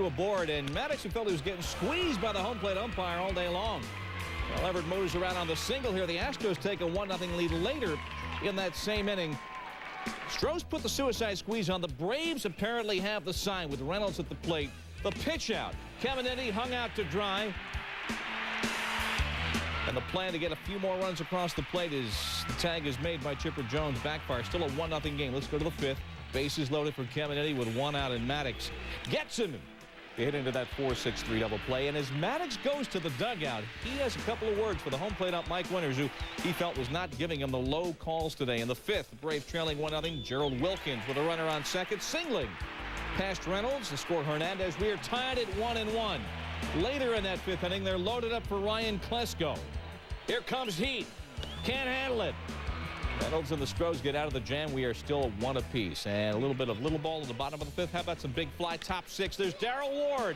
2 aboard, and Maddox felt he was getting squeezed by the home plate umpire all day long. Well, Everett moves around on the single here. The Astros take a 1-0 lead later in that same inning. Astros put the suicide squeeze on. The Braves apparently have the sign with Reynolds at the plate. The pitch out. Caminetti hung out to dry. And the plan to get a few more runs across the plate is the tag is made by Chipper Jones. Backfire. Still a 1-0 game. Let's go to the 5th. Bases loaded for Caminetti with 1 out, and Maddox gets him. They hit into that 4-6-3 double play. And as Maddox goes to the dugout, he has a couple of words for the home plate ump Mike Winters, who he felt was not giving him the low calls today. In the 5th, the Braves trailing 1-0. Gerald Wilkins with a runner on second, singling past Reynolds to score Hernandez. We are tied at 1-1. Later in that 5th inning, they're loaded up for Ryan Klesko. Here comes heat. Can't handle it. Reynolds and the Stros get out of the jam. We are still 1 apiece. And a little bit of little ball in the bottom of the 5th. How about some big fly? Top 6. There's Darrell Ward.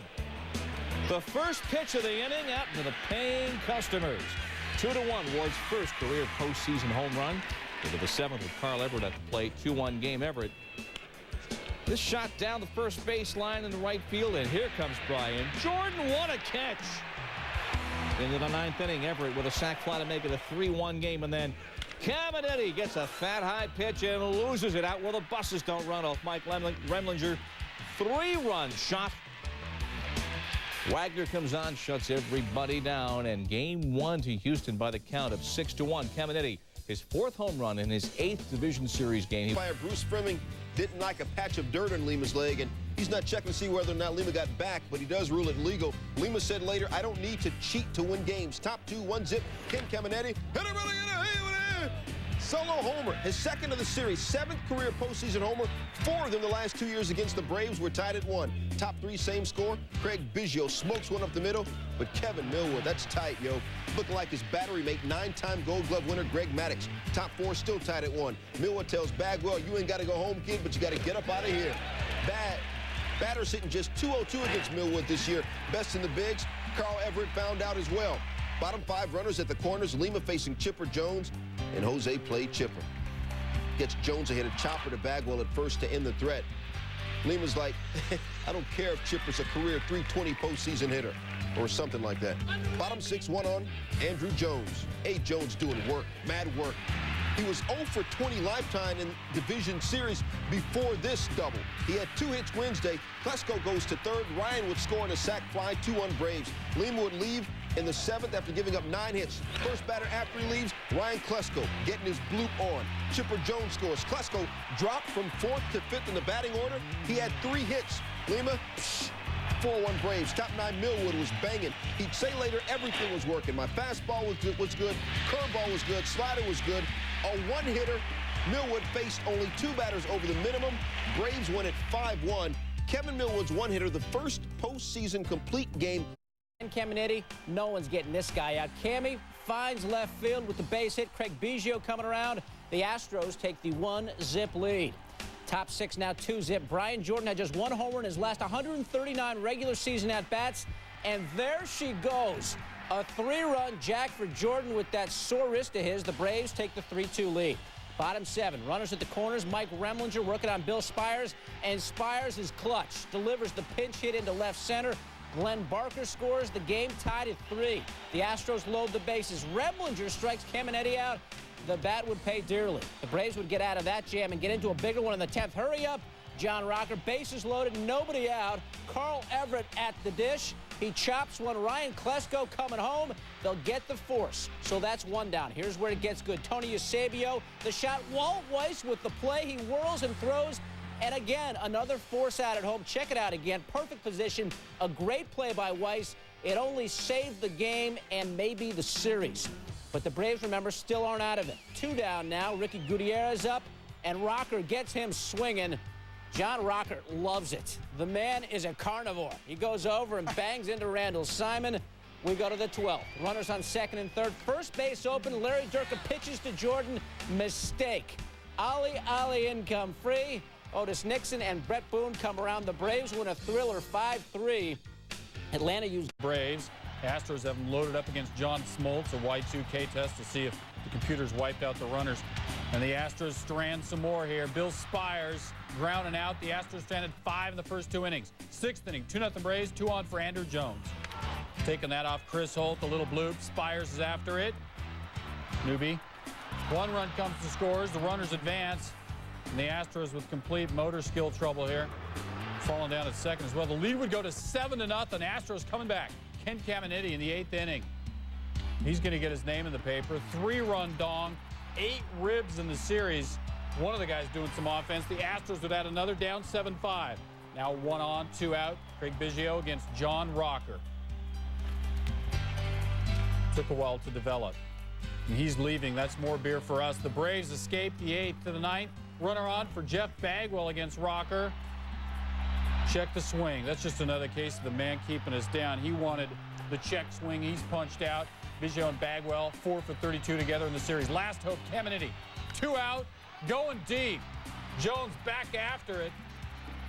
The first pitch of the inning out to the paying customers. 2-1. Ward's first career postseason home run. Into the 7th with Carl Everett at the plate. 2-1 game. Everett. This shot down the first baseline in the right field. And here comes Brian Jordan. What a catch. Into the 9th inning. Everett with a sac fly to make it a 3-1 game. And then Caminetti gets a fat high pitch and loses it out where the buses don't run off Mike Remlinger. 3-run shot. Wagner comes on, shuts everybody down, and game 1 to Houston by the count of 6-1. Caminetti, his 4th home run in his 8th Division Series game. Bruce Fleming didn't like a patch of dirt on Lima's leg, and he's not checking to see whether or not Lima got back, but he does rule it legal. Lima said later, I don't need to cheat to win games. Top 2, 1-zip. Ken Caminetti hit him really in a solo homer, his 2nd of the series, 7th career postseason homer. 4 of them the last 2 years against the Braves. Were tied at 1. Top 3, same score. Craig Biggio smokes one up the middle, but Kevin Millwood, that's tight, yo. Looking like his battery mate, 9-time Gold Glove winner Greg Maddux. Top 4, still tied at 1. Millwood tells Bagwell, you ain't got to go home, kid, but you got to get up out of here. Batter's hitting just 202 against Millwood this year. Best in the bigs. Carl Everett found out as well. Bottom 5 runners at the corners. Lima facing Chipper Jones, and Jose played Chipper. Gets Jones ahead of Chopper to Bagwell at first to end the threat. Lima's like, I don't care if Chipper's a career 320 postseason hitter or something like that. Bottom 6, 1 on Andrew Jones. A. Jones doing work, mad work. He was 0 for 20 lifetime in Division Series before this double. He had 2 hits Wednesday. Klesko goes to 3rd. Ryan would score in a sac fly, 2-1 Braves. Lima would leave in the 7th after giving up 9 hits. First batter after he leaves, Ryan Klesko getting his bloop on. Chipper Jones scores. Klesko dropped from 4th to 5th in the batting order. He had 3 hits. Lima, 4-1 Braves. Top 9 Millwood was banging. He'd say later everything was working. My fastball was good. Curveball was good. Slider was good. A 1-hitter. Millwood faced only 2 batters over the minimum. Braves win at 5-1. Kevin Millwood's 1-hitter, the first postseason complete game. And Caminetti, no one's getting this guy out. Cammy finds left field with the base hit. Craig Biggio coming around. The Astros take the 1-zip lead. Top 6 now 2-zip. Brian Jordan had just 1 homer in his last 139 regular season at-bats. And there she goes. A 3-run jack for Jordan with that sore wrist of his. The Braves take the 3-2 lead. Bottom 7, runners at the corners. Mike Remlinger working on Bill Spires. And Spires is clutch. Delivers the pinch hit into left center. Glenn Barker scores. The game tied at 3. The Astros load the bases. Remlinger strikes Caminetti out. The bat would pay dearly. The Braves would get out of that jam and get into a bigger one in the 10th. Hurry up, John Rocker. Bases loaded, nobody out. Carl Everett at the dish. He chops one. Ryan Klesko coming home. They'll get the force. So that's 1 down. Here's where it gets good. Tony Eusebio. The shot. Walt Weiss with the play. He whirls and throws. And again, another force out at home. Check it out again. Perfect position. A great play by Weiss. It only saved the game and maybe the series. But the Braves, remember, still aren't out of it. 2 down now. Ricky Gutierrez up, and Rocker gets him swinging. John Rocker loves it. The man is a carnivore. He goes over and bangs into Randall Simon. We go to the 12th. Runners on 2nd and 3rd. First base open. Larry Durka pitches to Jordan. Mistake. Ali income free. Otis Nixon and Brett Boone come around. The Braves win a thriller 5-3. Atlanta used Braves. Astros have them loaded up against John Smoltz, a Y2K test to see if the computers wiped out the runners. And the Astros strand some more here. Bill Spires grounding out. The Astros stranded 5 in the first 2 innings. 6th inning, 2-0 Braves, 2 on for Andrew Jones. Taking that off Chris Holt, the little bloop. Spires is after it. Newby. 1 run comes to scores. The runners advance. And the Astros with complete motor skill trouble here. Falling down at second as well. The lead would go to 7-0. Astros coming back. Ken Caminiti in the 8th inning. He's going to get his name in the paper. 3-run dong. 8 ribs in the series. One of the guys doing some offense. The Astros would add another, down 7-5. Now 1 on, 2 out. Craig Biggio against John Rocker. Took a while to develop. And he's leaving. That's more beer for us. The Braves escape the 8th to the 9th. Runner on for Jeff Bagwell against Rocker. Check the swing. That's just another case of the man keeping us down. He wanted the check swing. He's punched out. Biggio and Bagwell 4 for 32 together in the series. Last hope, Caminiti. 2 out, going deep. Jones back after it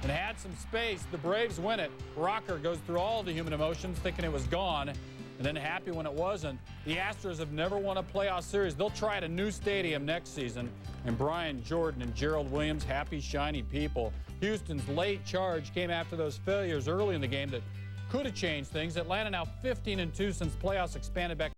and had some space. The Braves win it. Rocker goes through all the human emotions, thinking it was gone, and then happy when it wasn't. The Astros have never won a playoff series. They'll try at a new stadium next season. And Brian Jordan and Gerald Williams, happy, shiny people. Houston's late charge came after those failures early in the game that could have changed things. Atlanta now 15-2 since playoffs expanded back